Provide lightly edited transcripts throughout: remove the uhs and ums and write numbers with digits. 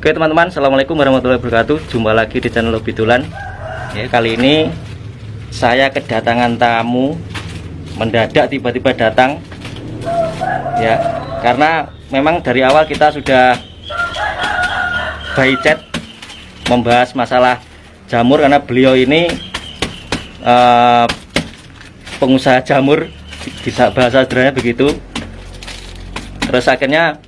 Oke teman-teman, assalamualaikum warahmatullahi wabarakatuh. Jumpa lagi di channel Bitulan. Ya, kali ini saya kedatangan tamu, mendadak tiba-tiba datang. Ya, karena memang dari awal kita sudah by chat membahas masalah jamur, karena beliau ini pengusaha jamur, bisa bahasa sederhananya begitu. Terus akhirnya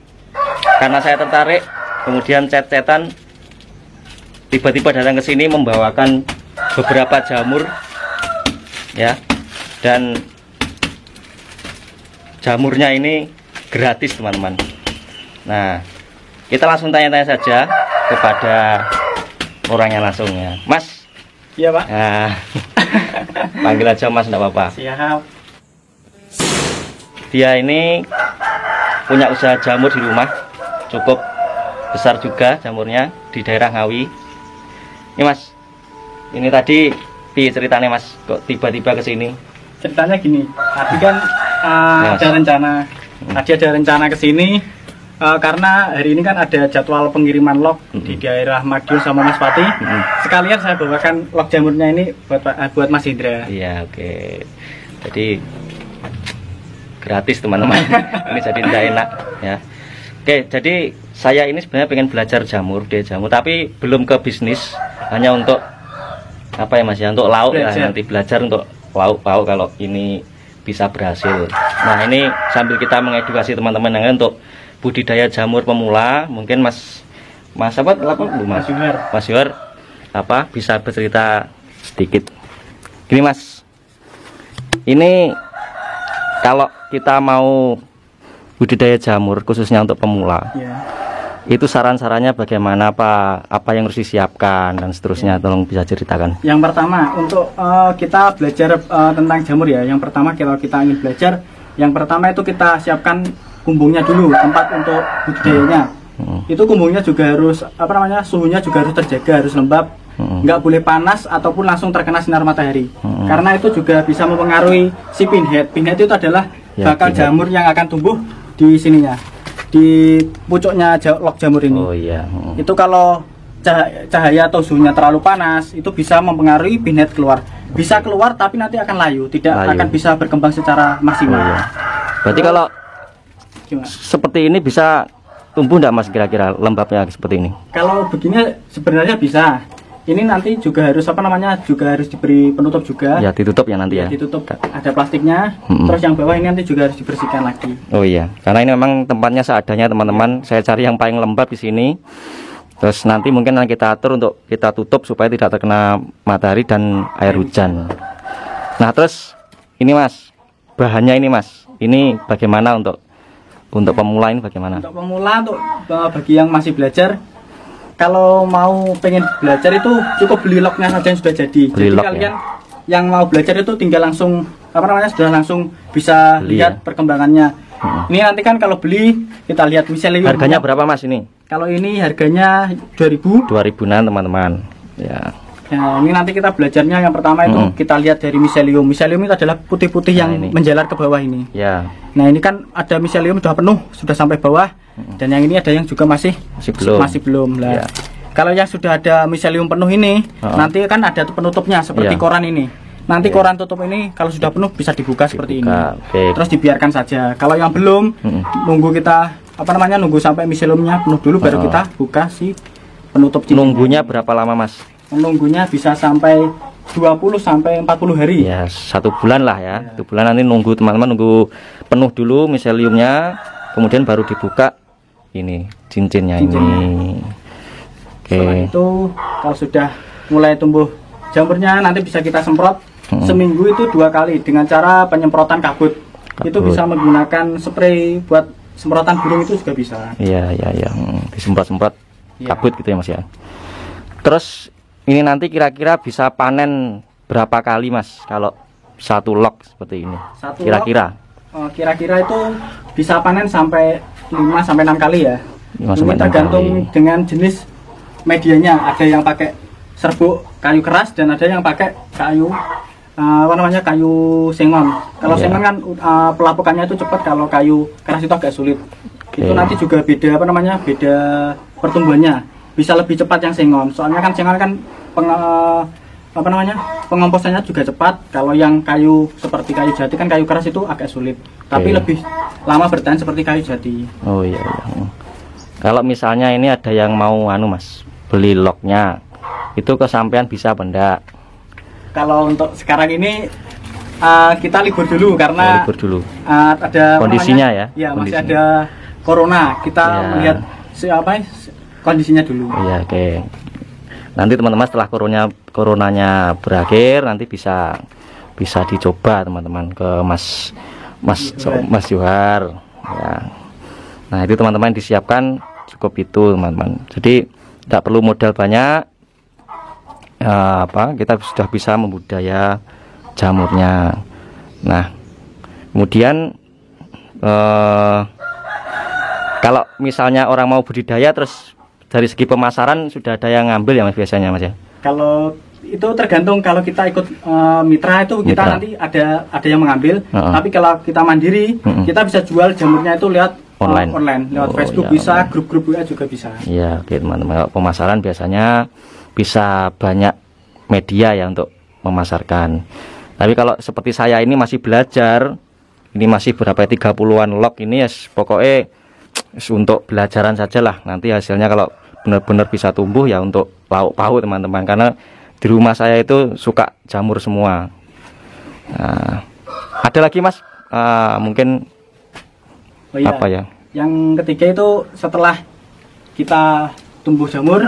karena saya tertarik, kemudian chat-chatan, tiba-tiba datang ke sini membawakan beberapa jamur, ya, dan jamurnya ini gratis teman-teman. Nah, kita langsung tanya-tanya saja kepada orangnya langsung ya, Mas. Iya Pak. Nah, panggil aja Mas, enggak apa-apa. Siap. Dia ini punya usaha jamur di rumah, cukup besar juga jamurnya di daerah Ngawi. Ini Mas, ini tadi ceritanya Mas, kok tiba-tiba ke sini? Ceritanya gini, tadi kan ada rencana ke sini karena hari ini kan ada jadwal pengiriman log di daerah Madiun sama Mas Pati. Sekalian saya bawakan log jamurnya ini buat Mas Indra. Iya, oke. Jadi gratis teman-teman. Ini jadi tidak enak ya. Oke, jadi saya ini sebenarnya pengen belajar jamur, tapi belum ke bisnis, hanya untuk apa ya Mas ya, untuk lauk ya, nanti belajar untuk lauk kalau ini bisa berhasil. Nah, ini sambil kita mengedukasi teman-teman yang untuk budidaya jamur pemula, mungkin Mas apa lu Mas? Mas Yuhar apa bisa bercerita sedikit. Gini Mas, ini kalau kita mau budidaya jamur khususnya untuk pemula, itu saran-sarannya bagaimana, apa yang harus disiapkan dan seterusnya, tolong bisa ceritakan. Yang pertama untuk kita belajar tentang jamur ya. Yang pertama kalau kita ingin belajar, yang pertama itu kita siapkan kumbungnya dulu, tempat untuk budidayanya. Itu kumbungnya juga harus suhunya juga harus terjaga, harus lembab, nggak boleh panas ataupun langsung terkena sinar matahari. Karena itu juga bisa mempengaruhi si pinhead. Pinhead itu adalah bakal jamur yang akan tumbuh di sininya, di pucuknya log jamur ini. Oh iya. Itu kalau cahaya atau suhunya terlalu panas, itu bisa mempengaruhi pinhead keluar. Bisa keluar tapi nanti akan layu, akan bisa berkembang secara maksimal. Oh, iya. Berarti kalau seperti ini bisa tumbuh enggak Mas, kira-kira lembabnya seperti ini? Kalau begini sebenarnya bisa. Ini nanti juga harus juga harus diberi penutup juga. Ya, ditutup ya nanti ya. Ditutup, ada plastiknya. Terus yang bawah ini nanti juga harus dibersihkan lagi. Oh iya, karena ini memang tempatnya seadanya teman-teman. Saya cari yang paling lembab di sini. Terus nanti mungkin kita atur untuk kita tutup supaya tidak terkena matahari dan air hujan. Nah, terus ini Mas, bahannya ini Mas, ini bagaimana untuk pemula ini bagaimana? Untuk pemula, bagi yang masih belajar, kalau mau pengen belajar itu cukup beli lognya saja yang sudah jadi. Jadi kalian yang mau belajar itu tinggal langsung sudah langsung bisa lihat perkembangannya. Ini nanti kan kalau beli kita lihat miselium. Harganya berapa Mas ini? Kalau ini harganya 2000. 2000-an teman-teman. Ya. Nah, ini nanti kita belajarnya yang pertama itu kita lihat dari miselium. Miselium itu adalah putih-putih yang menjalar ke bawah ini. Ya. Nah, ini kan ada miselium sudah penuh, sudah sampai bawah. Dan yang ini ada yang juga masih belum lah. Ya. Kalau yang sudah ada miselium penuh ini, nanti kan ada penutupnya seperti koran ini. Nanti koran tutup ini kalau sudah penuh bisa dibuka seperti ini. Terus dibiarkan saja. Kalau yang belum, nunggu kita nunggu sampai miseliumnya penuh dulu, baru kita buka si penutup. Nunggunya berapa lama Mas? Menunggunya bisa sampai 20 sampai 40 hari. Ya, 1 bulan lah ya. 1 bulan nanti nunggu teman-teman, nunggu penuh dulu miseliumnya, kemudian baru dibuka ini cincinnya. Ini. Setelah itu kalau sudah mulai tumbuh jamurnya, nanti bisa kita semprot seminggu itu 2 kali dengan cara penyemprotan kabut. Itu bisa menggunakan spray buat semprotan burung, itu juga bisa. Iya. Disemprot-semprot kabut gitu ya Mas ya. Terus ini nanti kira-kira bisa panen berapa kali Mas kalau satu log seperti ini? Kira-kira? Kira-kira itu bisa panen sampai 5 sampai 6 kali ya. Ini tergantung dengan jenis medianya. Ada yang pakai serbuk kayu keras dan ada yang pakai kayu kayu sengon. Kalau sengon kan pelapukannya itu cepat, kalau kayu keras itu agak sulit. Itu nanti juga beda beda pertumbuhannya. bisa lebih cepat yang sengon. Soalnya kan sengon kan pengomposannya juga cepat. Kalau yang kayu seperti kayu jati kan kayu keras itu agak sulit, tapi lebih lama bertahan seperti kayu jati. Oh iya, iya. Kalau misalnya ini ada yang mau Mas beli loknya, itu kesampean bisa apa enggak? Kalau untuk sekarang ini kita libur dulu karena libur dulu. Ada kondisinya ya. Ya, masih ada corona. Kita melihat kondisinya dulu. Iya, oke. Nanti teman-teman setelah coronanya berakhir, nanti bisa dicoba teman-teman ke Mas Johar. Ya. Nah, itu teman-teman disiapkan cukup itu teman-teman. Jadi tidak perlu modal banyak. Kita sudah bisa membudidaya jamurnya. Nah, kemudian kalau misalnya orang mau budidaya, terus dari segi pemasaran sudah ada yang ngambil ya Mas biasanya Mas ya? Kalau itu tergantung, kalau kita ikut mitra itu kita nanti ada yang mengambil. Tapi kalau kita mandiri, kita bisa jual jamurnya itu lewat online lewat Facebook, bisa, grup-grup WA juga bisa. Iya, oke teman-teman. Pemasaran biasanya bisa banyak media ya untuk memasarkan. Tapi kalau seperti saya ini masih belajar, ini masih berapa 30-an log ini ya, pokoknya untuk belajaran saja lah. Nanti hasilnya kalau benar-benar bisa tumbuh ya untuk lauk pauk teman-teman, karena di rumah saya itu suka jamur semua. Nah, ada lagi Mas, mungkin apa ya? Yang ketiga itu setelah kita tumbuh jamur,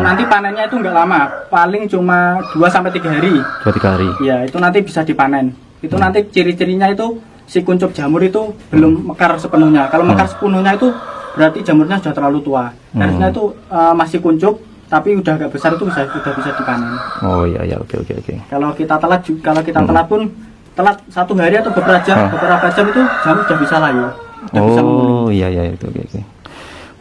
nanti panennya itu nggak lama, paling cuma 2-3 hari. 2-3 hari. Ya, itu nanti bisa dipanen. Itu nanti ciri-cirinya itu si kuncup jamur itu belum mekar sepenuhnya. Kalau mekar sepenuhnya itu berarti jamurnya sudah terlalu tua. Harusnya itu masih kuncup tapi udah agak besar, itu sudah bisa dipanen. Oh iya, oke. Kalau kita telat telat pun telat 1 hari atau beberapa jam itu jamur sudah bisa layu. Oh iya itu oke.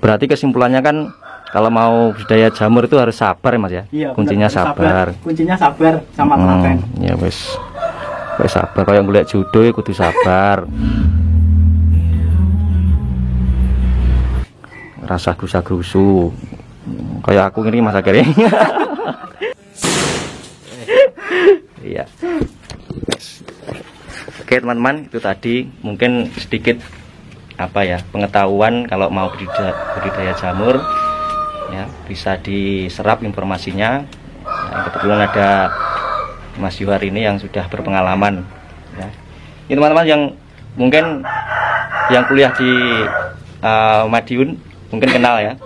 Berarti kesimpulannya kan kalau mau budidaya jamur itu harus sabar ya Mas ya? Iya, kuncinya sabar. Kuncinya sabar sama telaten. Ya wes sabar, kayak golek jodoh kudu sabar. Rasa grusa-grusu. Kayak aku ini Mas akhirnya. Iya. Oke teman-teman, itu tadi mungkin sedikit pengetahuan kalau mau budidaya jamur ya, bisa diserap informasinya ya. Kebetulan ada Mas Johar ini yang sudah berpengalaman ya. Ini teman-teman yang mungkin yang kuliah di Madiun mungkin kenal ya.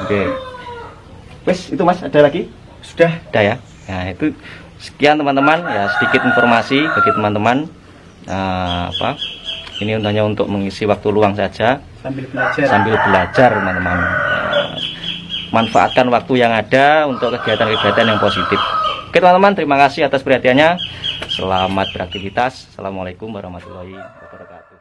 Oke. Wes itu Mas, ada lagi? Sudah ya. Nah, itu sekian teman-teman ya, sedikit informasi bagi teman-teman. Ini hanya untuk mengisi waktu luang saja sambil belajar teman-teman. Manfaatkan waktu yang ada untuk kegiatan-kegiatan yang positif. Oke teman-teman, terima kasih atas perhatiannya. Selamat beraktivitas. Assalamualaikum warahmatullahi wabarakatuh.